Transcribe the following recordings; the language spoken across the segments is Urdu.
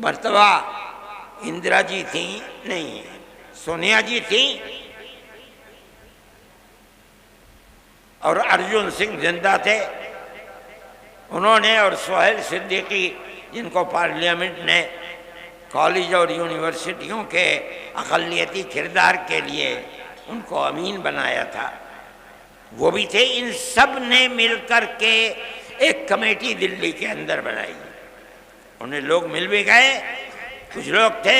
مرتبہ اندرا جی تھیں، نہیں سونیا جی تھیں، اور ارجن سنگھ زندہ تھے، انہوں نے، اور سہیل صدیقی جن کو پارلیمنٹ نے کالج اور یونیورسٹیوں کے اقلیتی کردار کے لیے ان کو امین بنایا تھا، وہ بھی تھے۔ ان سب نے مل کر کے ایک کمیٹی دلی کے اندر بنائی، انہیں لوگ مل بھی گئے، کچھ لوگ تھے،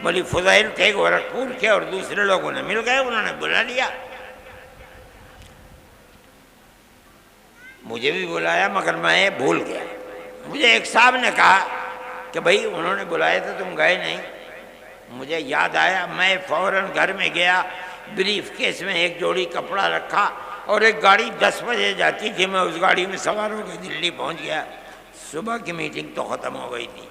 مولوی فضیل تھے گورکھپور کے، اور دوسرے لوگوں نے مل گئے، انہوں نے بلا لیا، مجھے بھی بلایا، مگر میں بھول گیا۔ مجھے ایک صاحب نے کہا کہ بھائی انہوں نے بلایا تھا تم گئے نہیں، مجھے یاد آیا، میں فوراً گھر میں گیا، بریف کیس میں ایک جوڑی کپڑا رکھا، اور ایک گاڑی 10 بجے جاتی تھی، میں اس گاڑی میں سوار ہو کے دلی پہنچ گیا۔ صبح کی میٹنگ تو ختم ہو گئی تھی،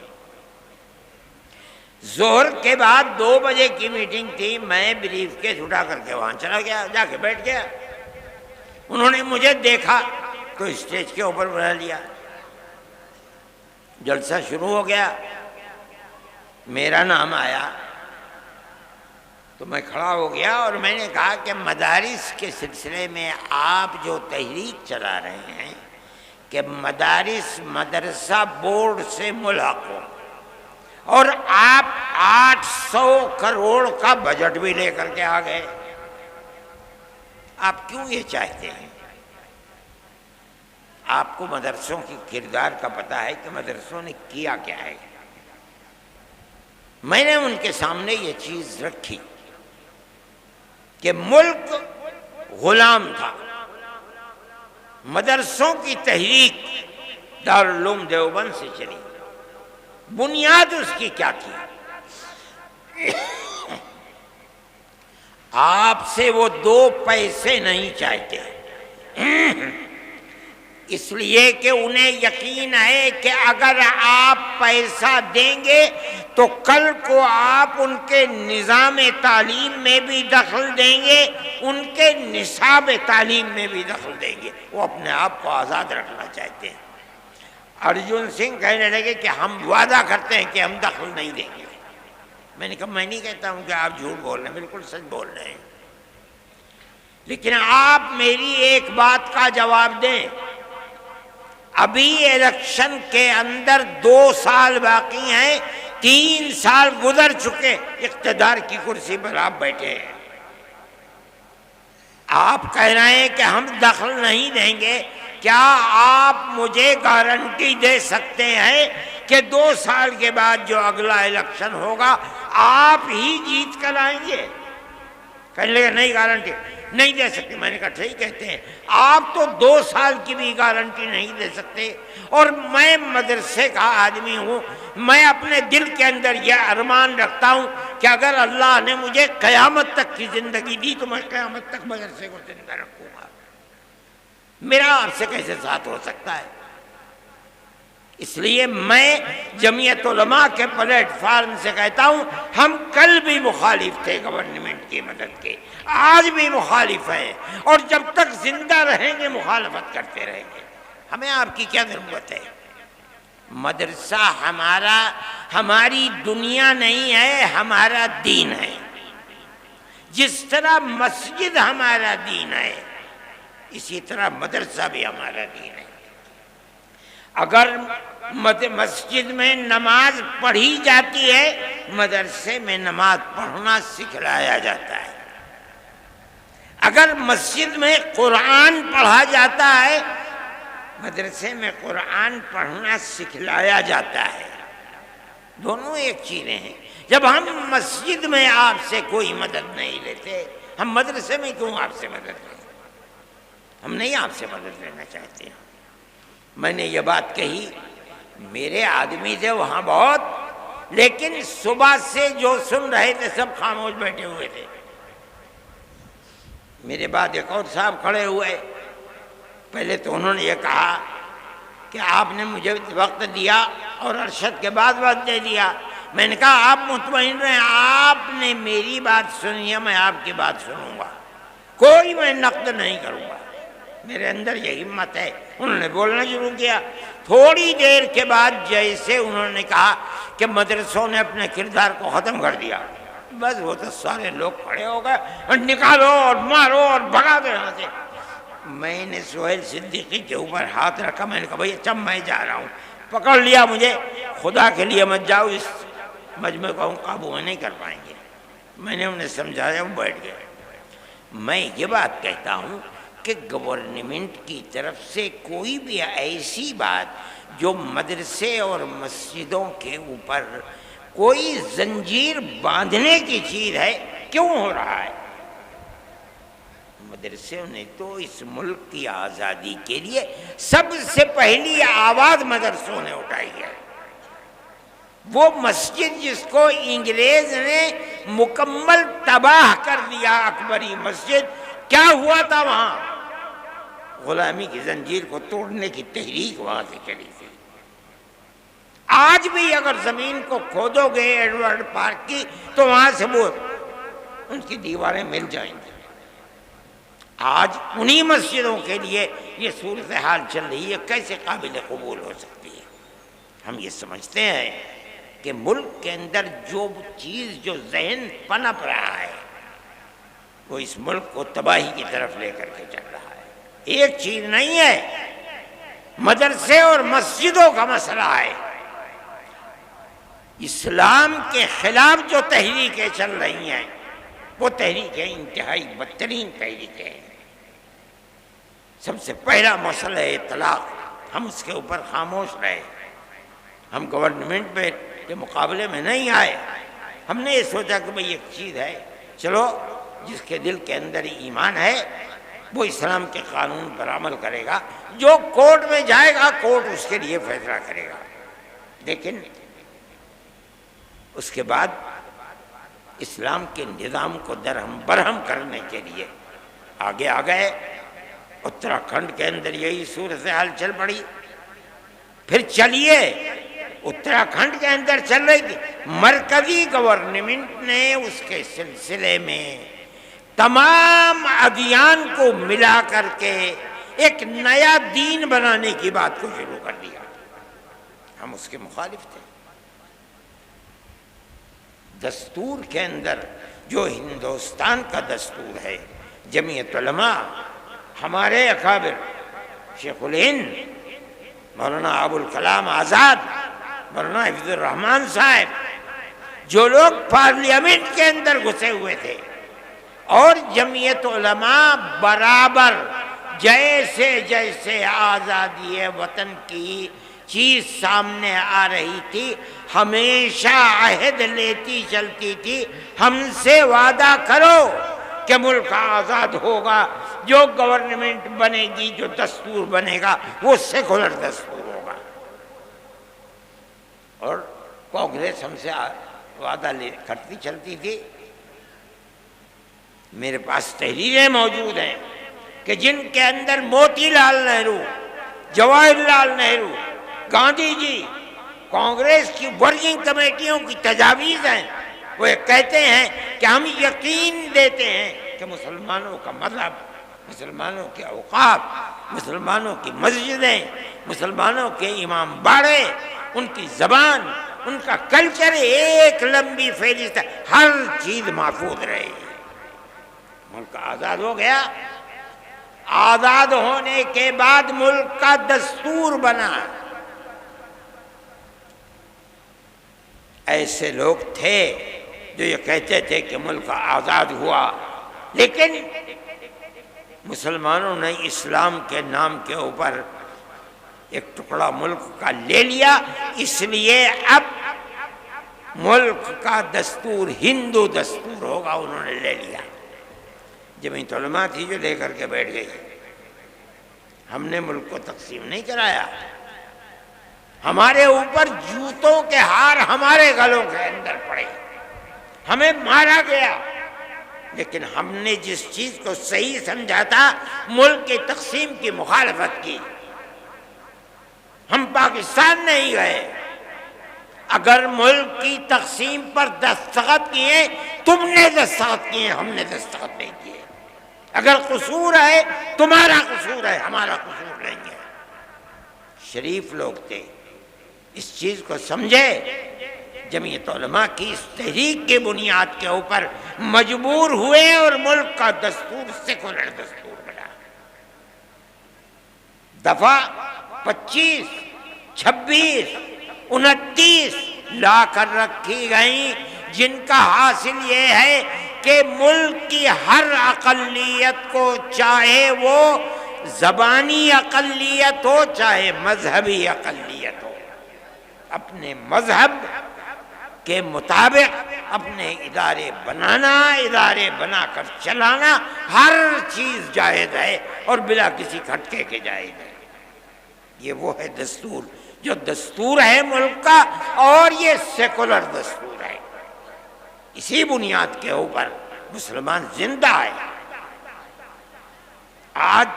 ظہر کے بعد 2 بجے کی میٹنگ تھی، میں بریف کیس اٹھا کر کے وہاں چلا گیا، جا کے بیٹھ گیا۔ انہوں نے مجھے دیکھا تو اسٹیج کے اوپر بلا لیا، جلسہ شروع ہو گیا، میرا نام آیا تو میں کھڑا ہو گیا، اور میں نے کہا کہ مدارس کے سلسلے میں آپ جو تحریک چلا رہے ہیں کہ مدارس مدرسہ بورڈ سے ملحق ہو، اور آپ 800 کروڑ کا بجٹ بھی لے کر کے آ گئے، آپ کیوں یہ چاہتے ہیں؟ آپ کو مدرسوں کی کردار کا پتہ ہے کہ مدرسوں نے کیا کیا ہے۔ میں نے ان کے سامنے یہ چیز رکھی کہ ملک غلام تھا، مدرسوں کی تحریک دارالعلوم دیوبند سے چلی، بنیاد اس کی کیا تھی؟ آپ سے وہ 2 پیسے نہیں چاہتے، اس لیے کہ انہیں یقین ہے کہ اگر آپ پیسہ دیں گے تو کل کو آپ ان کے نظام تعلیم میں بھی دخل دیں گے، ان کے نصاب تعلیم میں بھی دخل دیں گے، وہ اپنے آپ کو آزاد رکھنا چاہتے ہیں۔ ارجن سنگھ کہنے لگے کہ ہم وعدہ کرتے ہیں کہ ہم دخل نہیں دیں گے۔ میں نے کہا میں نہیں کہتا ہوں کہ آپ جھوٹ بول رہے ہیں، بالکل سچ بول رہے ہیں، لیکن آپ میری ایک بات کا جواب دیں، ابھی الیکشن کے اندر 2 سال باقی ہیں، 3 سال گزر چکے، اقتدار کی کرسی پر آپ بیٹھے ہیں، آپ کہہ رہے ہیں کہ ہم دخل نہیں دیں گے، کیا آپ مجھے گارنٹی دے سکتے ہیں کہ 2 سال کے بعد جو اگلا الیکشن ہوگا آپ ہی جیت کر آئیں گے؟ کہنے لگے نہیں گارنٹی نہیں دے سکتے۔ میں نے کہا ٹھیک کہتے ہیں، آپ تو 2 سال کی بھی گارنٹی نہیں دے سکتے، اور میں مدرسے کا آدمی ہوں، میں اپنے دل کے اندر یہ ارمان رکھتا ہوں کہ اگر اللہ نے مجھے قیامت تک کی زندگی دی تو میں قیامت تک مدرسے کو زندہ رکھوں گا، میرا آپ سے کیسے ساتھ ہو سکتا ہے؟ اس لیے میں جمعیت علماء کے پلیٹ فارم سے کہتا ہوں، ہم کل بھی مخالف تھے گورنمنٹ کی مدد کے، آج بھی مخالف ہیں، اور جب تک زندہ رہیں گے مخالفت کرتے رہیں گے۔ ہمیں آپ کی کیا ضرورت ہے؟ مدرسہ ہماری دنیا نہیں ہے، ہمارا دین ہے۔ جس طرح مسجد ہمارا دین ہے، اسی طرح مدرسہ بھی ہمارا دین ہے۔ اگر مسجد میں نماز پڑھی جاتی ہے، مدرسے میں نماز پڑھنا سکھلایا جاتا ہے۔ اگر مسجد میں قرآن پڑھا جاتا ہے، مدرسے میں قرآن پڑھنا سکھلایا جاتا ہے، دونوں ایک چیزیں ہیں۔ جب ہم مسجد میں آپ سے کوئی مدد نہیں لیتے، ہم مدرسے میں کیوں آپ سے مدد لیں؟ ہم نہیں آپ سے مدد لینا چاہتے ہیں۔ میں نے یہ بات کہی، میرے آدمی تھے وہاں بہت، لیکن صبح سے جو سن رہے تھے سب خاموش بیٹھے ہوئے تھے۔ میرے بعد ایک اور صاحب کھڑے ہوئے، پہلے تو انہوں نے یہ کہا کہ آپ نے مجھے وقت دیا اور ارشد کے بعد وقت دے دیا۔ میں نے کہا آپ مطمئن رہیں، آپ نے میری بات سنی ہے، میں آپ کی بات سنوں گا، کوئی میں نقد نہیں کروں گا۔ میرے اندر یہ ہمت ہے. انہوں نے بولنا شروع کیا. تھوڑی دیر کے بعد جیسے انہوں نے کہا کہ مدرسوں نے اپنے کردار کو ختم کر دیا، بس وہ تو سارے لوگ کھڑے ہو گئے اور نکالو اور مارو اور بھگا دو یہاں سے. میں نے سہیل صدیقی کے اوپر ہاتھ رکھا. میں نے کہا بھائی اچھا میں جا رہا ہوں. پکڑ لیا مجھے. خدا کے لیے مت جاؤ، اس مجمع کو ہم قابو میں نہیں کر پائیں گے. میں نے انہیں سمجھایا، وہ بیٹھ گئے. میں یہ بات کہتا ہوں کہ گورنمنٹ کی طرف سے کوئی بھی ایسی بات جو مدرسے اور مسجدوں کے اوپر کوئی زنجیر باندھنے کی چیز ہے، کیوں ہو رہا ہے؟ مدرسوں نے تو اس ملک کی آزادی کے لیے سب سے پہلی آواز مدرسوں نے اٹھائی ہے. وہ مسجد جس کو انگریز نے مکمل تباہ کر دیا، اکبری مسجد، کیا ہوا تھا وہاں؟ غلامی کی زنجیر کو توڑنے کی تحریک وہاں سے چلی تھی. آج بھی اگر زمین کو کھودو گے ایڈورڈ پارک کی تو وہاں سے وہ ان کی دیواریں مل جائیں گی. آج انہی مسجدوں کے لیے یہ صورتحال چل رہی ہے. کیسے قابل قبول ہو سکتی ہے؟ ہم یہ سمجھتے ہیں کہ ملک کے اندر جو چیز، جو ذہن پنپ رہا ہے، وہ اس ملک کو تباہی کی طرف لے کر کے چل رہا ہے. ایک چیز نہیں ہے، مدرسے اور مسجدوں کا مسئلہ ہے. اسلام کے خلاف جو تحریکیں چل رہی ہیں وہ تحریکیں انتہائی بدترین تحریکیں ہیں. سب سے پہلا مسئلہ ہے طلاق. ہم اس کے اوپر خاموش رہے. ہم گورنمنٹ کے مقابلے میں نہیں آئے. ہم نے یہ سوچا کہ بھئی ایک چیز ہے، چلو جس کے دل کے اندر ایمان ہے وہ اسلام کے قانون پر عمل کرے گا. جو کورٹ میں جائے گا کورٹ اس کے لیے فیصلہ کرے گا. لیکن اس کے بعد اسلام کے نظام کو درہم برہم کرنے کے لیے آگے آ گئے. اتراکھنڈ کے اندر یہی صورتحال چل پڑی. پھر چلیے اتراکھنڈ کے اندر چل رہی تھی. مرکزی گورنمنٹ نے اس کے سلسلے میں تمام ادیان کو ملا کر کے ایک نیا دین بنانے کی بات کو شروع کر دیا. ہم اس کے مخالف تھے. دستور کے اندر جو ہندوستان کا دستور ہے، جمعیت علماء، ہمارے اکابر شیخ الہند مولانا ابوالکلام آزاد، مولانا حفیظ الرحمان صاحب، جو لوگ پارلیمنٹ کے اندر گھسے ہوئے تھے، اور جمعیت علماء برابر جیسے جیسے آزادی وطن کی چیز سامنے آ رہی تھی ہمیشہ عہد لیتی چلتی تھی، ہم سے وعدہ کرو کہ ملک آزاد ہوگا، جو گورنمنٹ بنے گی، جو دستور بنے گا وہ سیکولر دستور ہوگا. اور کانگریس ہم سے وعدہ کرتی چلتی تھی. میرے پاس تحریریں موجود ہیں کہ جن کے اندر موتی لال نہرو، جواہر لال نہرو، گاندھی جی، کانگریس کی ورکنگ کمیٹیوں کی تجاویز ہیں. وہ کہتے ہیں کہ ہم یقین دیتے ہیں کہ مسلمانوں کا مذہب، مسلمانوں کے اوقاف، مسلمانوں کی مسجدیں، مسلمانوں کے امام باڑے، ان کی زبان، ان کا کلچر، ایک لمبی فہرست، ہر چیز محفوظ رہے. ملک آزاد ہو گیا. آزاد ہونے کے بعد ملک کا دستور بنا. ایسے لوگ تھے جو یہ کہتے تھے کہ ملک آزاد ہوا، لیکن مسلمانوں نے اسلام کے نام کے اوپر ایک ٹکڑا ملک کا لے لیا. اس لیے اب ملک کا دستور ہندو دستور ہوگا، انہوں نے لے لیا. جمعیت علماء تھی جو لے کر کے بیٹھ گئی. ہم نے ملک کو تقسیم نہیں کرایا. ہمارے اوپر جوتوں کے ہار ہمارے گلوں کے اندر پڑے، ہمیں مارا گیا، لیکن ہم نے جس چیز کو صحیح سمجھا تھا، ملک کی تقسیم کی مخالفت کی. ہم پاکستان نہیں گئے. اگر ملک کی تقسیم پر دستخط کیے، تم نے دستخط کیے، ہم نے دستخط نہیں کیے. اگر قصور ہے تمہارا قصور ہے، ہمارا قصور نہیں ہے۔ شریف لوگ تھے، اس چیز کو سمجھے۔ جمعیت علماء کی اس تحریک کی بنیاد کے اوپر مجبور ہوئے اور ملک کا دستور سیکولر دستور بنا۔ دفعہ 25، 26، 29 لا کر رکھی گئیں، جن کا حاصل یہ ہے کہ ملک کی ہر اقلیت کو، چاہے وہ زبانی اقلیت ہو چاہے مذہبی اقلیت ہو، اپنے مذہب کے مطابق اپنے ادارے بنانا، ادارے بنا کر چلانا، ہر چیز جائز ہے اور بلا کسی کھٹکے کے جائز ہے۔ یہ وہ ہے دستور جو دستور ہے ملک کا، اور یہ سیکولر دستور ہے۔ اسی بنیاد کے اوپر مسلمان زندہ ہے۔ آج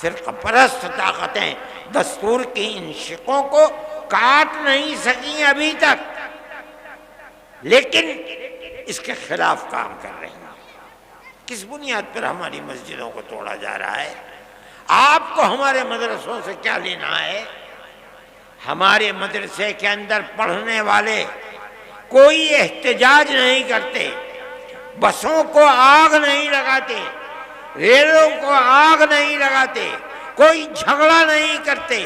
فرقہ پرست طاقتیں دستور کی ان شقوں کو کاٹ نہیں سکیں ابھی تک، لیکن اس کے خلاف کام کر رہے ہیں۔ کس بنیاد پر ہماری مسجدوں کو توڑا جا رہا ہے؟ آپ کو ہمارے مدرسوں سے کیا لینا ہے؟ ہمارے مدرسے کے اندر پڑھنے والے کوئی احتجاج نہیں کرتے، بسوں کو آگ نہیں لگاتے، ریلوں کو آگ نہیں لگاتے، کوئی جھگڑا نہیں کرتے،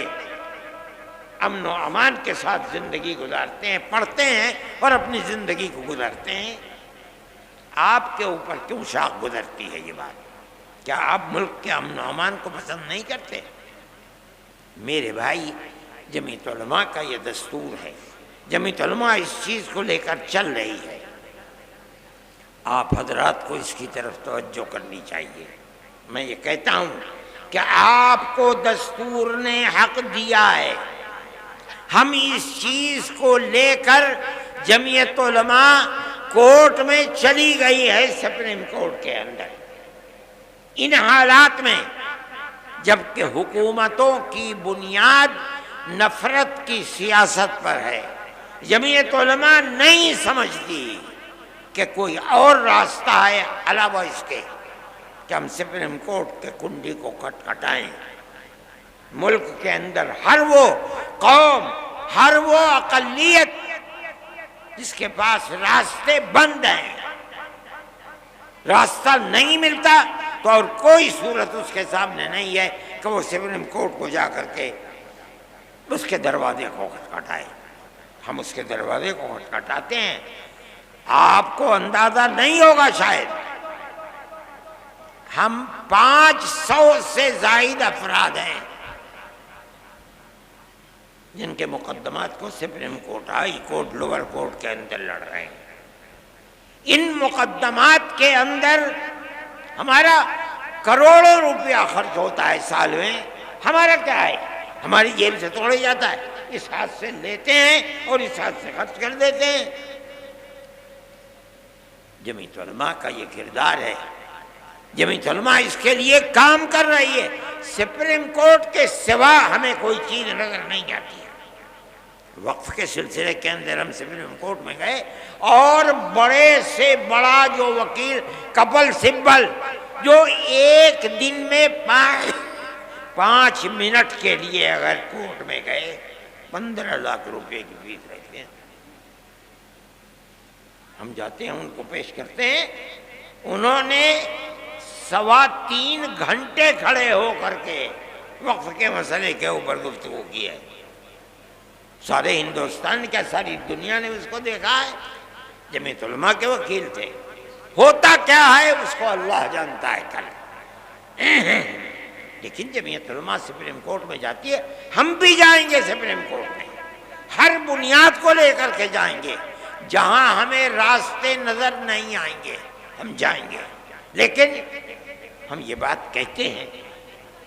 امن و امان کے ساتھ زندگی گزارتے ہیں، پڑھتے ہیں اور اپنی زندگی کو گزارتے ہیں۔ آپ کے اوپر کیوں شاخ گزرتی ہے یہ بات؟ کیا آپ ملک کے امن و امان کو پسند نہیں کرتے؟ میرے بھائی، جمعیت علماء کا یہ دستور ہے، جمعیت علماء اس چیز کو لے کر چل رہی ہے۔ آپ حضرات کو اس کی طرف توجہ کرنی چاہیے۔ میں یہ کہتا ہوں کہ آپ کو دستور نے حق دیا ہے، ہم اس چیز کو لے کر جمعیت علماء کورٹ میں چلی گئی ہے، سپریم کورٹ کے اندر۔ ان حالات میں جبکہ حکومتوں کی بنیاد نفرت کی سیاست پر ہے، جمعیت علماء نہیں سمجھتی کہ کوئی اور راستہ ہے علاوہ اس کے کہ ہم سپریم کورٹ کے کنڈی کو کھٹکھٹائیں۔ ملک کے اندر ہر وہ قوم، ہر وہ اقلیت جس کے پاس راستے بند ہیں، راستہ نہیں ملتا، تو اور کوئی صورت اس کے سامنے نہیں ہے کہ وہ سپریم کورٹ کو جا کر کے اس کے دروازے کو کھٹکھٹائے۔ ہم اس کے دروازے کو کھٹکھٹاتے ہیں۔ آپ کو اندازہ نہیں ہوگا شاید، ہم 500 سے زائد افراد ہیں جن کے مقدمات کو supreme court, high court, lower court کے اندر لڑ رہے ہیں۔ ان مقدمات کے اندر ہمارا کروڑوں روپیہ خرچ ہوتا ہے سال میں۔ ہمارا کیا ہے؟ ہماری جیب سے توڑے جاتا ہے، اس ہاتھ سے لیتے ہیں اور اس ہاتھ سے خرچ کر دیتے ہیں۔ جمعیت علماء کا یہ کردار ہے، جمعیت علماء اس کے لیے کام کر رہی ہے۔ سپریم کورٹ کے سوا ہمیں کوئی چیز نظر نہیں آتی ہے۔ وقف کے سلسلے کے اندر ہم سپریم کورٹ میں گئے اور بڑے سے بڑا جو وکیل کپل سبل، جو ایک دن میں 5 منٹ کے لیے اگر کورٹ میں گئے 15 لاکھ روپے کی فیس رہتے ہیں۔ ہم جاتے ہیں، ان کو پیش کرتے ہیں، انہوں نے 3.25 گھنٹے کھڑے ہو کر کے وقف کے مسئلے کے اوپر گفتگو کی ہے۔ سارے ہندوستان کیا ساری دنیا نے اس کو دیکھا ہے۔ جمعیت علماء کے وکیل تھے۔ ہوتا کیا ہے اس کو اللہ جانتا ہے کل، لیکن جمعیت علماء سپریم کورٹ میں جاتی ہے۔ ہم بھی جائیں گے سپریم کورٹ میں، ہر بنیاد کو لے کر کے جائیں گے، جہاں ہمیں راستے نظر نہیں آئیں گے ہم جائیں گے۔ لیکن ہم یہ بات کہتے ہیں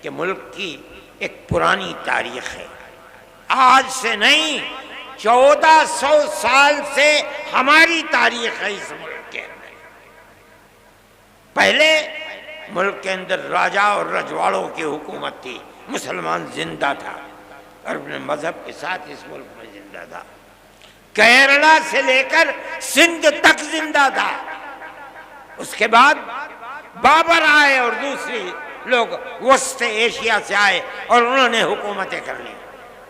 کہ ملک کی ایک پرانی تاریخ ہے، آج سے نہیں، 1400 سال سے ہماری تاریخ ہے اس ملک کے اندر۔ پہلے ملک کے اندر راجا اور رجواڑوں کی حکومت تھی، مسلمان زندہ تھا اور اپنے مذہب کے ساتھ اس ملک میں زندہ تھا۔ کیرلا سے لے کر سندھ تک زندہ تھا۔ اس کے بعد بابر آئے اور دوسری لوگ وسط ایشیا سے آئے اور انہوں نے حکومتیں کر لی.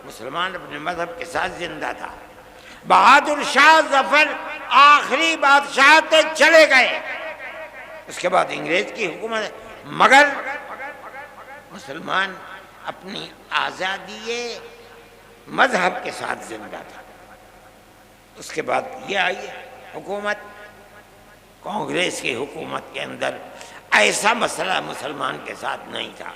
مسلمان اپنے مذہب کے ساتھ زندہ تھا. بہادر شاہ ظفر آخری بادشاہ تھے، چلے گئے، اس کے بعد انگریز کی حکومت، مگر مسلمان اپنی آزادی مذہب کے ساتھ زندہ تھا. اس کے بعد یہ آئی حکومت. کانگریس کی حکومت کے اندر ایسا مسئلہ مسلمان کے ساتھ نہیں تھا.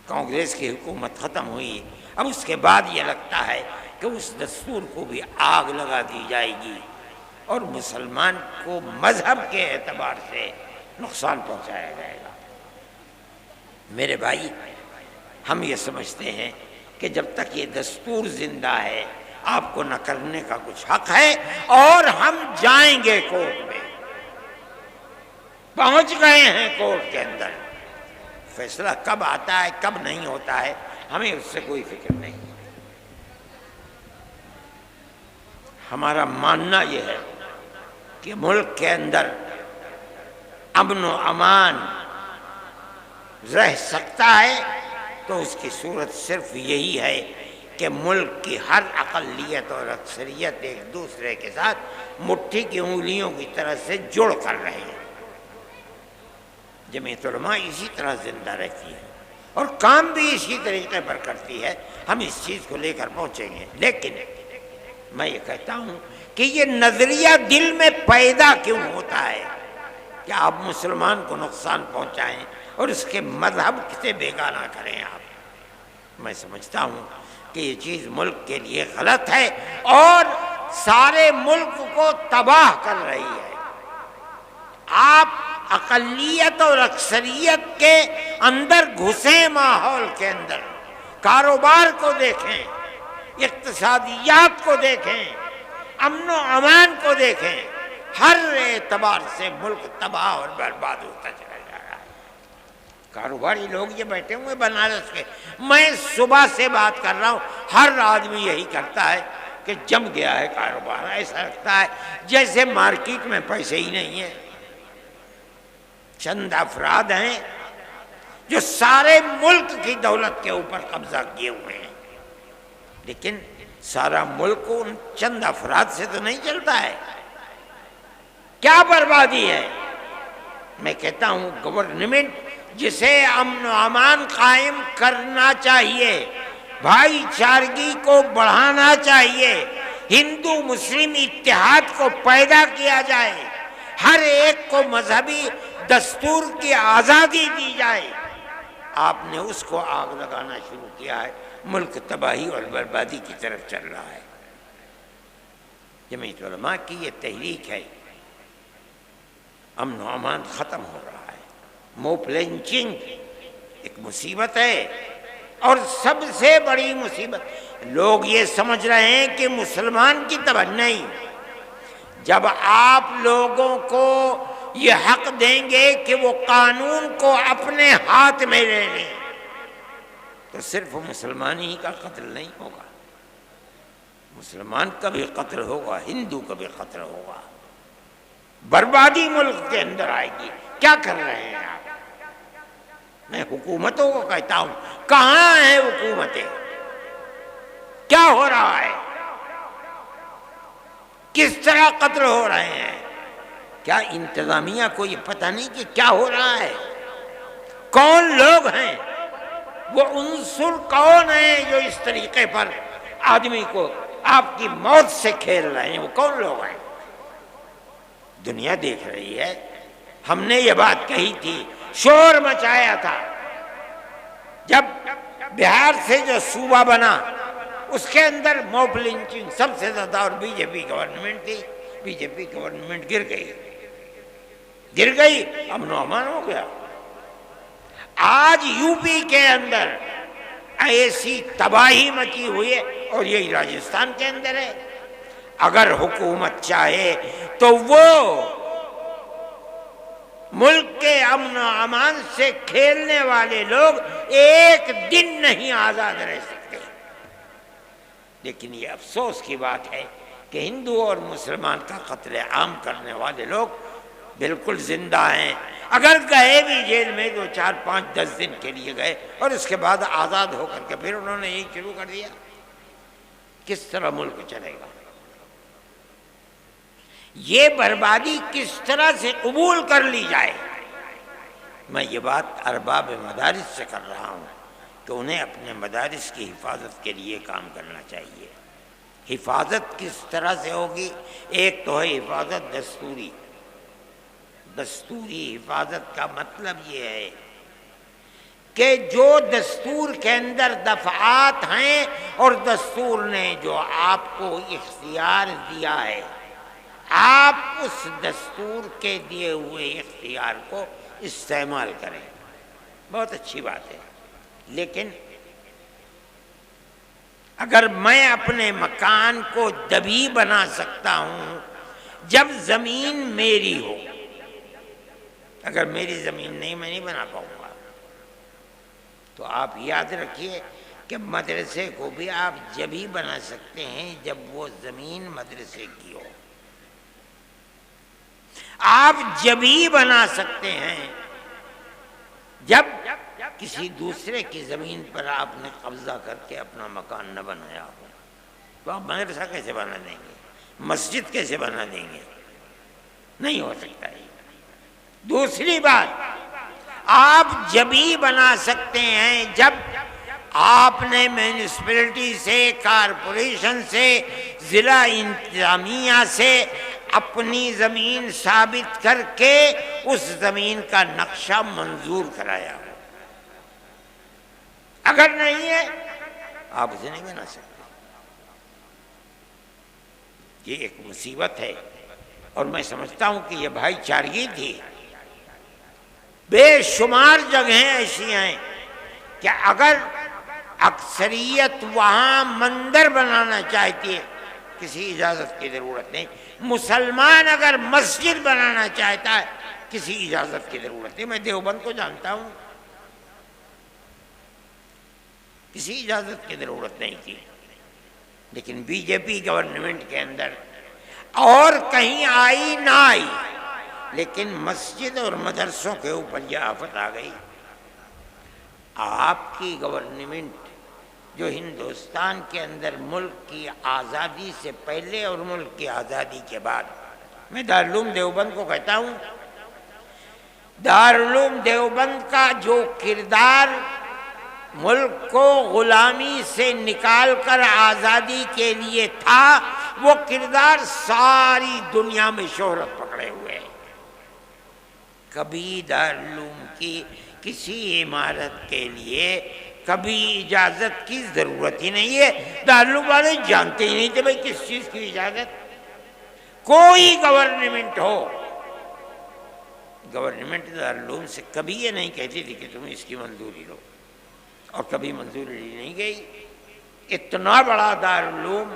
کانگریس کی حکومت ختم ہوئی، اب اس کے بعد یہ لگتا ہے کہ اس دستور کو بھی آگ لگا دی جائے گی اور مسلمان کو مذہب کے اعتبار سے نقصان پہنچایا جائے گا. میرے بھائی، ہم یہ سمجھتے ہیں کہ جب تک یہ دستور زندہ ہے آپ کو نہ کرنے کا کچھ حق ہے، اور ہم جائیں گے کورٹ میں، پہنچ گئے ہیں کورٹ کے اندر. فیصلہ کب آتا ہے کب نہیں ہوتا ہے ہمیں اس سے کوئی فکر نہیں. ہمارا ماننا یہ ہے کہ ملک کے اندر امن و امان رہ سکتا ہے تو اس کی صورت صرف یہی ہے کہ ملک کی ہر اقلیت اور اکثریت ایک دوسرے کے ساتھ مٹھی کی انگلیوں کی طرح سے جڑ کر رہے ہیں. جمعیت علماء اسی طرح زندہ رہتی ہے اور کام بھی اسی طریقے پر کرتی ہے. ہم اس چیز کو لے کر پہنچیں گے. لیکن میں یہ کہتا ہوں کہ یہ نظریہ دل میں پیدا کیوں ہوتا ہے کہ آپ مسلمان کو نقصان پہنچائیں اور اس کے مذہب سے بیگانہ کریں آپ. میں سمجھتا ہوں کہ یہ چیز ملک کے لیے غلط ہے اور سارے ملک کو تباہ کر رہی ہے. آپ اقلیت اور اکثریت کے اندر گھسیں، ماحول کے اندر کاروبار کو دیکھیں، اقتصادیات کو دیکھیں، امن و امان کو دیکھیں، ہر اعتبار سے ملک تباہ اور برباد ہوتا چلا جا رہا ہے. کاروباری لوگ یہ بیٹھے ہوئے بنارس کے، میں صبح سے بات کر رہا ہوں، ہر آدمی یہی کرتا ہے کہ جم گیا ہے کاروبار. ایسا لگتا ہے جیسے مارکیٹ میں پیسے ہی نہیں ہیں. چند افراد ہیں جو سارے ملک کی دولت کے اوپر قبضہ کیے ہوئے ہیں، لیکن سارا ملک ان چند افراد سے تو نہیں چلتا ہے. کیا بربادی ہے؟ میں کہتا ہوں گورنمنٹ جسے امن و امان قائم کرنا چاہیے، بھائی چارگی کو بڑھانا چاہیے، ہندو مسلم اتحاد کو پیدا کیا جائے، ہر ایک کو مذہبی دستور کی آزادی دی جائے. آپ نے اس کو آگ لگانا شروع کیا ہے. ملک تباہی اور بربادی کی طرف چل رہا ہے. جمعیت علماء کی یہ تحریک ہے. امن و امان ختم ہو رہا ہے. موب لنچنگ ایک مصیبت ہے اور سب سے بڑی مصیبت لوگ یہ سمجھ رہے ہیں کہ مسلمان کی طرح نہیں. جب آپ لوگوں کو یہ حق دیں گے کہ وہ قانون کو اپنے ہاتھ میں لے لیں تو صرف مسلمان ہی کا قتل نہیں ہوگا، مسلمان کا بھی قتل ہوگا، ہندو کا بھی قتل ہوگا. بربادی ملک کے اندر آئے گی. کیا کر رہے ہیں آپ؟ میں حکومتوں کو کہتا ہوں، کہاں ہیں حکومتیں؟ کیا ہو رہا ہے؟ کس طرح قتل ہو رہے ہیں؟ کیا انتظامیہ کو یہ پتہ نہیں کہ کیا ہو رہا ہے؟ کون لوگ ہیں؟ وہ عنصر کون ہیں جو اس طریقے پر آدمی کو آپ کی موت سے کھیل رہے ہیں؟ وہ کون لوگ ہیں؟ دنیا دیکھ رہی ہے. ہم نے یہ بات کہی تھی، شور مچایا تھا. جب بہار سے جو صوبہ بنا اس کے اندر موب لنچنگ سب سے زیادہ، اور بی جے پی گورنمنٹ تھی. بی جے پی گورنمنٹ گر گئی، امن و امان ہو گیا. آج یو پی کے اندر ایسی تباہی مچی ہوئی ہے اور یہی راجستھان کے اندر ہے. اگر حکومت چاہے تو وہ ملک کے امن و امان سے کھیلنے والے لوگ ایک دن نہیں آزاد رہ سکتے. لیکن یہ افسوس کی بات ہے کہ ہندو اور مسلمان کا قتل عام کرنے والے لوگ بالکل زندہ ہیں. اگر گئے بھی جیل میں 2 4 5 10 دن کے لیے گئے اور اس کے بعد آزاد ہو کر کے پھر انہوں نے یہی شروع کر دیا، کس طرح ملک چلے گا؟ یہ بربادی کس طرح سے قبول کر لی جائے؟ میں یہ بات ارباب مدارس سے کر رہا ہوں کہ انہیں اپنے مدارس کی حفاظت کے لیے کام کرنا چاہیے۔ حفاظت کس طرح سے ہوگی؟ ایک تو ہے حفاظت دستوری۔ دستوری حفاظت کا مطلب یہ ہے کہ جو دستور کے اندر دفعات ہیں اور دستور نے جو آپ کو اختیار دیا ہے، آپ اس دستور کے دیے ہوئے اختیار کو استعمال کریں، بہت اچھی بات ہے۔ لیکن اگر میں اپنے مکان کو دبی بنا سکتا ہوں جب زمین میری ہو، اگر میری زمین نہیں، میں نہیں بنا پاؤں گا، تو آپ یاد رکھیے کہ مدرسے کو بھی آپ جب ہی بنا سکتے ہیں جب وہ زمین مدرسے کی ہو۔ آپ جب ہی بنا سکتے ہیں جب کسی دوسرے کی زمین پر آپ نے قبضہ کر کے اپنا مکان نہ بنایا ہو، تو آپ مدرسہ کیسے بنا دیں گے؟ مسجد کیسے بنا دیں گے؟ نہیں ہو سکتا ہے۔ دوسری بات، آپ جب ہی بنا سکتے ہیں جب آپ نے میونسپلٹی سے، کارپوریشن سے، ضلع انتظامیہ سے اپنی زمین ثابت کر کے اس زمین کا نقشہ منظور کرایا ہو۔ اگر نہیں ہے آپ اسے نہیں بنا سکتے۔ یہ ایک مصیبت ہے، اور میں سمجھتا ہوں کہ یہ بھائی چارگی تھی۔ بے شمار جگہیں ایسی ہیں کہ اگر اکثریت وہاں مندر بنانا چاہتی ہے، کسی اجازت کی ضرورت نہیں۔ مسلمان اگر مسجد بنانا چاہتا ہے، کسی اجازت کی ضرورت نہیں۔ میں دیوبند کو جانتا ہوں، کسی اجازت کی ضرورت نہیں تھی۔ لیکن بی جے پی گورنمنٹ کے اندر اور کہیں آئی نہ آئی، لیکن مسجد اور مدرسوں کے اوپر یہ آفت آ گئی۔ آپ کی گورنمنٹ جو ہندوستان کے اندر ملک کی آزادی سے پہلے اور ملک کی آزادی کے بعد، میں دارالعلوم دیوبند کو کہتا ہوں، دارالعلوم دیوبند کا جو کردار ملک کو غلامی سے نکال کر آزادی کے لیے تھا، وہ کردار ساری دنیا میں شہرت پکڑے ہوئے ہے۔ کبھی دارالعلوم کی کسی عمارت کے لیے کبھی اجازت کی ضرورت ہی نہیں ہے۔ دارالعلوم والے جانتے ہی نہیں تھے بھائی کس چیز کی اجازت۔ کوئی گورنمنٹ ہو، گورنمنٹ دارالعلوم سے کبھی یہ نہیں کہتی تھی کہ تم اس کی منظوری لو، اور کبھی منظوری لی نہیں گئی۔ اتنا بڑا دارالعلوم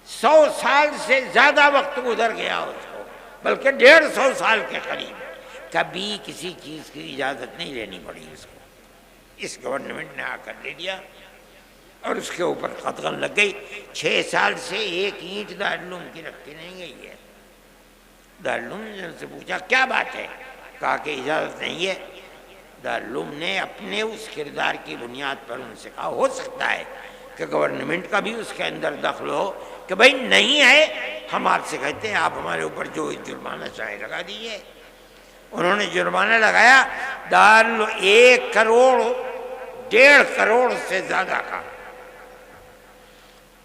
100 سال سے زیادہ وقت گزر گیا اس کو، بلکہ 150 سال کے قریب، کبھی کسی چیز کی اجازت نہیں لینی پڑی اس کو۔ اس گورنمنٹ نے آ کر لے لیا اور اس کے اوپر قدغن لگ گئی۔ 6 سال سے ایک اینٹ دارالعلوم کی رکھی نہیں گئی ہے۔ دارالعلوم نے ان سے پوچھا کیا بات ہے؟ کہا کہ اجازت نہیں ہے۔ دارالعلوم نے اپنے اس کردار کی بنیاد پر ان سے کہا ہو سکتا ہے کہ گورنمنٹ کا بھی اس کے اندر دخل ہو کہ بھائی نہیں ہے، ہم آپ سے کہتے ہیں آپ ہمارے اوپر جو جرمانہ چاہے لگا دیجیے۔ انہوں نے جرمانہ لگایا 1 کروڑ 1.5 کروڑ سے زیادہ کا۔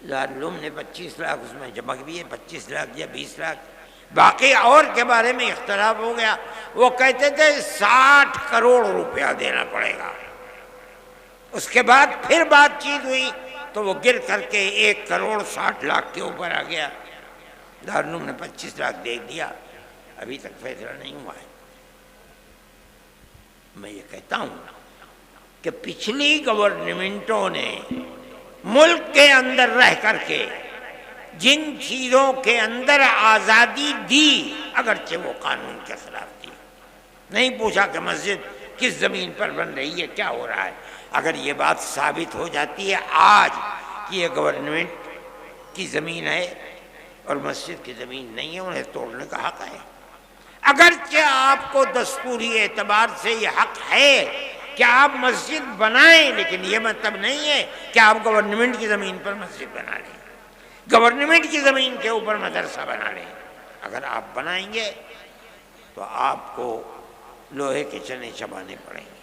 دارالعلوم نے 25 لاکھ اس میں جمع کیے، 25 لاکھ یا 20 لاکھ، باقی اور کے بارے میں اختلاف ہو گیا۔ وہ کہتے تھے 60 کروڑ روپیہ دینا پڑے گا۔ اس کے بعد پھر بات چیت ہوئی تو وہ گر کر کے 1 کروڑ 60 لاکھ کے اوپر آ گیا۔ دارالعلوم نے 25 لاکھ دے دیا، ابھی تک فیصلہ نہیں ہوا ہے۔ میں یہ کہتا ہوں کہ پچھلی گورنمنٹوں نے ملک کے اندر رہ کر کے جن چیزوں کے اندر آزادی دی، اگرچہ وہ قانون کے خلاف تھی، نہیں پوچھا کہ مسجد کس زمین پر بن رہی ہے، کیا ہو رہا ہے۔ اگر یہ بات ثابت ہو جاتی ہے آج کہ یہ گورنمنٹ کی زمین ہے اور مسجد کی زمین نہیں ہے، انہیں توڑنے کا حق ہے۔ اگرچہ آپ کو دستوری اعتبار سے یہ حق ہے کہ آپ مسجد بنائیں، لیکن یہ مطلب نہیں ہے کہ آپ گورنمنٹ کی زمین پر مسجد بنا لیں، گورنمنٹ کی زمین کے اوپر مدرسہ بنا لیں۔ اگر آپ بنائیں گے تو آپ کو لوہے کے چنے چبانے پڑیں گے۔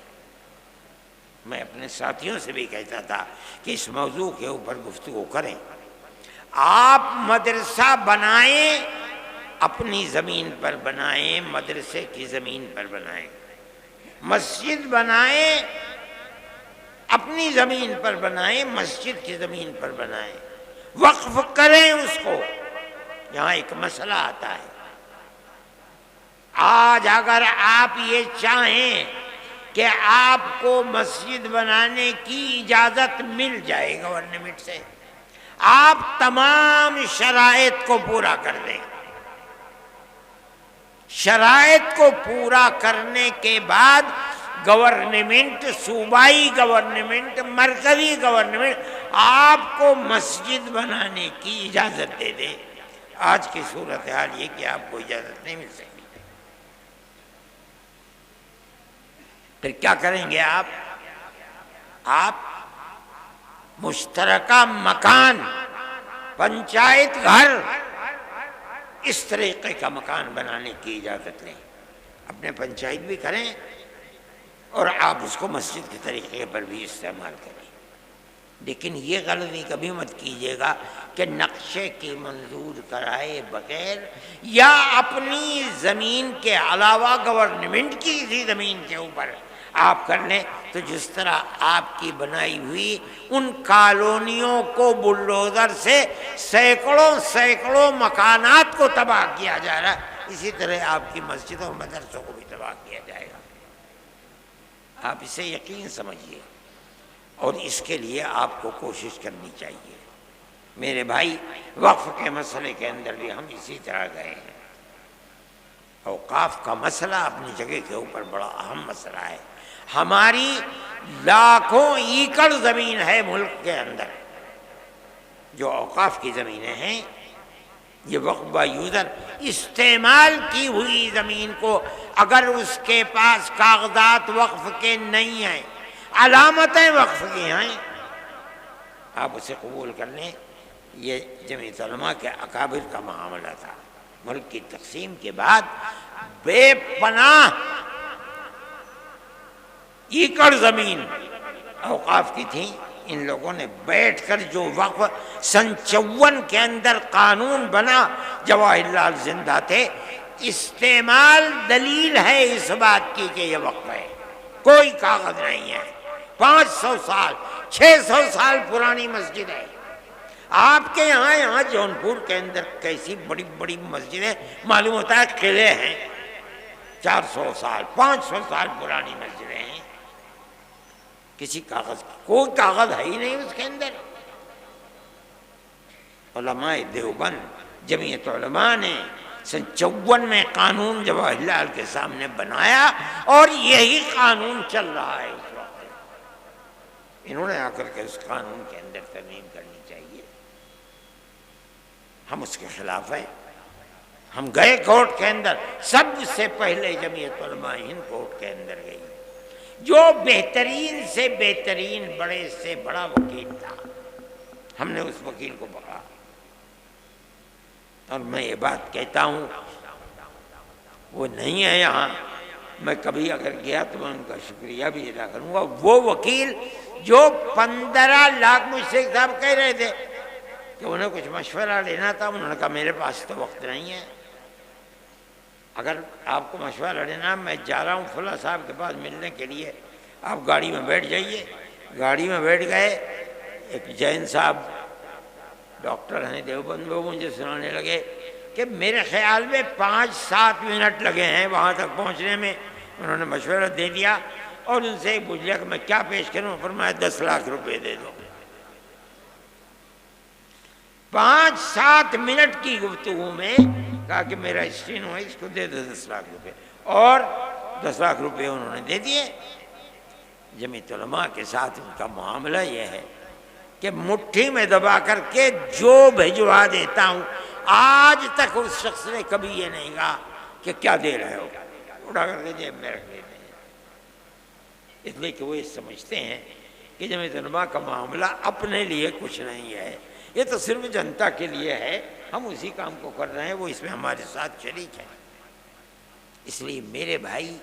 میں اپنے ساتھیوں سے بھی کہتا تھا کہ اس موضوع کے اوپر گفتگو کریں۔ آپ مدرسہ بنائیں، اپنی زمین پر بنائیں، مدرسے کی زمین پر بنائیں، مسجد بنائیں، اپنی زمین پر بنائیں، مسجد کی زمین پر بنائیں، وقف کریں اس کو۔ یہاں ایک مسئلہ آتا ہے، آج اگر آپ یہ چاہیں کہ آپ کو مسجد بنانے کی اجازت مل جائے گورنمنٹ سے، آپ تمام شرائط کو پورا کر دیں، شرائط کو پورا کرنے کے بعد گورنمنٹ، صوبائی گورنمنٹ، مرکزی گورنمنٹ آپ کو مسجد بنانے کی اجازت دے دے۔ آج کی صورتحال یہ کہ آپ کو اجازت نہیں مل سکتی، پھر کیا کریں گے آپ مشترکہ مکان، پنچایت گھر، اس طریقے کا مکان بنانے کی اجازت لیں، اپنے پنچایت بھی کریں اور آپ اس کو مسجد کے طریقے پر بھی استعمال کریں۔ لیکن یہ غلطی کبھی مت کیجیے گا کہ نقشے کی منظور کرائے بغیر یا اپنی زمین کے علاوہ گورنمنٹ کی کسی زمین کے اوپر آپ کر لیں، تو جس طرح آپ کی بنائی ہوئی ان کالونیوں کو بلڈوزر سے سینکڑوں مکانات کو تباہ کیا جا رہا ہے، اسی طرح آپ کی مسجدوں اور مدرسوں کو بھی تباہ کیا جائے گا۔ آپ اسے یقین سمجھیے، اور اس کے لیے آپ کو کوشش کرنی چاہیے۔ میرے بھائی، وقف کے مسئلے کے اندر بھی ہم اسی طرح گئے ہیں۔ اوقاف کا مسئلہ اپنی جگہ کے اوپر بڑا اہم مسئلہ ہے۔ ہماری لاکھوں ایکڑ زمین ہے ملک کے اندر، جو اوقاف کی زمینیں ہیں، یہ وقف با یوزر استعمال کی ہوئی زمین کو اگر اس کے پاس کاغذات وقف کے نہیں ہیں، علامتیں وقف کی ہیں، آپ اسے قبول کر لیں۔ یہ جمعیت علماء کے اکابر کا معاملہ تھا۔ ملک کی تقسیم کے بعد بے پناہ ایکڑ زمین اوقاف کی تھی، ان لوگوں نے بیٹھ کر جو وقف سن 54 کے اندر قانون بنا، جواہر لال زندہ تھے، استعمال دلیل ہے اس بات کی کہ یہ وقف ہے، کوئی کاغذ نہیں ہے، 500 سال 600 سال پرانی مسجد ہے۔ آپ کے یہاں جونپور کے اندر کیسی بڑی بڑی مسجدیں، معلوم ہوتا ہے قلعے ہیں، 400 سال 500 سال پرانی مسجدیں ہیں، کسی کاغذ کوئی کاغذ ہے ہی نہیں اس کے اندر۔ علماء دیوبند جمعیت علماء نے سن 54 میں قانون جواہر لال کے سامنے بنایا، اور یہی قانون چل رہا ہے اس وقت۔ انہوں نے آ کر کے اس قانون کے اندر ترمیم کرنی چاہیے، ہم اس کے خلاف ہیں۔ ہم گئے کورٹ کے اندر، سب سے پہلے جمعیت علماء ہند کورٹ کے اندر گئی، جو بہترین سے بہترین بڑے سے بڑا وکیل تھا، ہم نے اس وکیل کو پکڑا۔ اور میں یہ بات کہتا ہوں، وہ نہیں ہے یہاں، میں کبھی اگر گیا تو میں ان کا شکریہ بھی ادا کروں گا۔ وہ وکیل جو 15 لاکھ، مجھ سے صاحب کہہ رہے تھے کہ انہیں کچھ مشورہ لینا تھا، انہوں نے کہا میرے پاس تو وقت نہیں ہے، اگر آپ کو مشورہ لینا، میں جا رہا ہوں فلاں صاحب کے پاس ملنے کے لیے، آپ گاڑی میں بیٹھ جائیے۔ گاڑی میں بیٹھ گئے، ایک جین صاحب ڈاکٹر ہیں دیوبند، وہ مجھے سنانے لگے کہ میرے خیال میں 5-7 منٹ لگے ہیں وہاں تک پہنچنے میں۔ انہوں نے مشورہ دے دیا اور ان سے پوچھ لیا کہ میں کیا پیش کروں، فرمایا 10 لاکھ روپے دے دو۔ 5-7 منٹ کی گفتگو میں کہا کہ میرا اسٹینو ہے، اس کو دے دو 10 لاکھ روپے، اور 10 لاکھ روپے انہوں نے دے دیے۔ جمعیت علماء کے ساتھ ان کا معاملہ یہ ہے کہ مٹھی میں دبا کر کے جو بھجوا دیتا ہوں، آج تک اس شخص نے کبھی یہ نہیں کہا کہ کیا دے رہے ہو، اٹھا کر کے جیب میں رکھ دیتے ہیں، اس لیے کہ وہ یہ سمجھتے ہیں کہ جمعیت علماء کا معاملہ اپنے لیے کچھ نہیں ہے، یہ تو صرف جنتا کے لیے ہے، ہم اسی کام کو کر رہے ہیں، وہ اس میں ہمارے ساتھ شریک ہیں۔ اس لیے میرے بھائی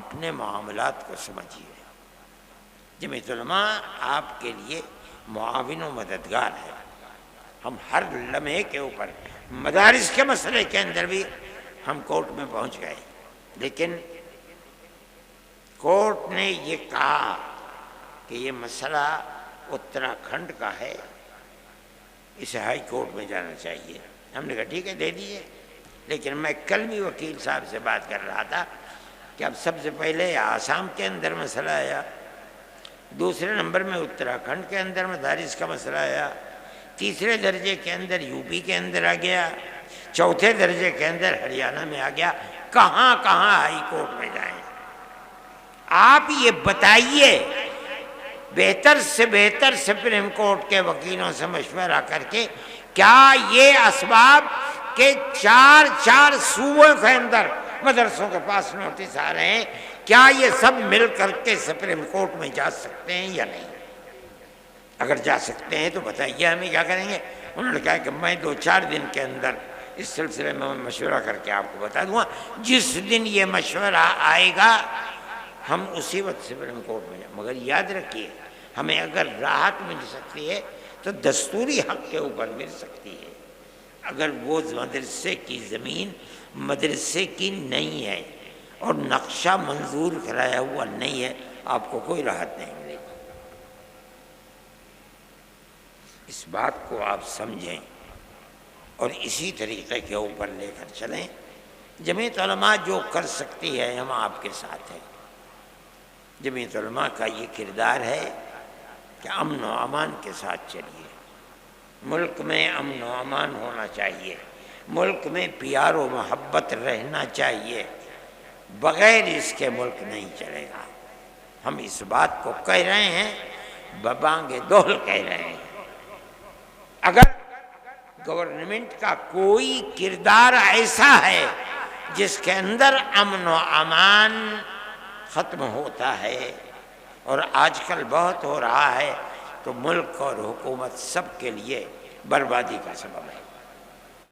اپنے معاملات کو سمجھیے، جمعیت علماء آپ کے لیے معاون و مددگار ہے۔ ہم ہر لمحے کے اوپر مدارس کے مسئلے کے اندر بھی ہم کورٹ میں پہنچ گئے، لیکن کورٹ نے یہ کہا کہ یہ مسئلہ اتراکھنڈ کا ہے، اسے ہائی کورٹ میں جانا چاہیے۔ ہم نے کہا ٹھیک ہے دے دیجیے، لیکن میں کل بھی وکیل صاحب سے بات کر رہا تھا کہ اب سب سے پہلے آسام کے اندر مسئلہ آیا، دوسرے نمبر میں اتراکھنڈ کے اندر مدارس کا مسئلہ آیا، تیسرے درجے کے اندر یو پی کے اندر آ گیا، چوتھے درجے کے اندر ہریانہ میں آ گیا، کہاں کہاں ہائی کورٹ میں جائیں؟ آپ یہ بتائیے، بہتر سے بہتر سپریم کورٹ کے وکیلوں سے مشورہ کر کے کیا یہ اسباب کہ چار صوبوں کے اندر مدرسوں کے پاس نوٹس آ رہے ہیں، کیا یہ سب مل کر کے سپریم کورٹ میں جا سکتے ہیں یا نہیں؟ اگر جا سکتے ہیں تو بتائیے ہمیں کیا کریں گے۔ انہوں نے کہا کہ میں 2-4 دن کے اندر اس سلسلے میں مشورہ کر کے آپ کو بتا دوں گا، جس دن یہ مشورہ آئے گا ہم اسی وقت سپریم کورٹ میں جائیں۔ مگر یاد رکھیے، ہمیں اگر راحت مل سکتی ہے تو دستوری حق کے اوپر مل سکتی ہے، اگر وہ مدرسے کی زمین مدرسے کی نہیں ہے اور نقشہ منظور کرایا ہوا نہیں ہے، آپ کو کوئی راحت نہیں ملے گی۔ اس بات کو آپ سمجھیں اور اسی طریقے کے اوپر لے کر چلیں۔ جمعیت علماء جو کر سکتی ہے ہم آپ کے ساتھ ہیں۔ جمعیت علماء کا یہ کردار ہے کہ امن و امان کے ساتھ چلیے، ملک میں امن و امان ہونا چاہیے، ملک میں پیار و محبت رہنا چاہیے، بغیر اس کے ملک نہیں چلے گا۔ ہم اس بات کو کہہ رہے ہیں، ببانگ دہل کہہ رہے ہیں۔ اگر گورنمنٹ کا کوئی کردار ایسا ہے جس کے اندر امن و امان ختم ہوتا ہے، اور آج کل بہت ہو رہا ہے، تو ملک اور حکومت سب کے لیے بربادی کا سبب ہے۔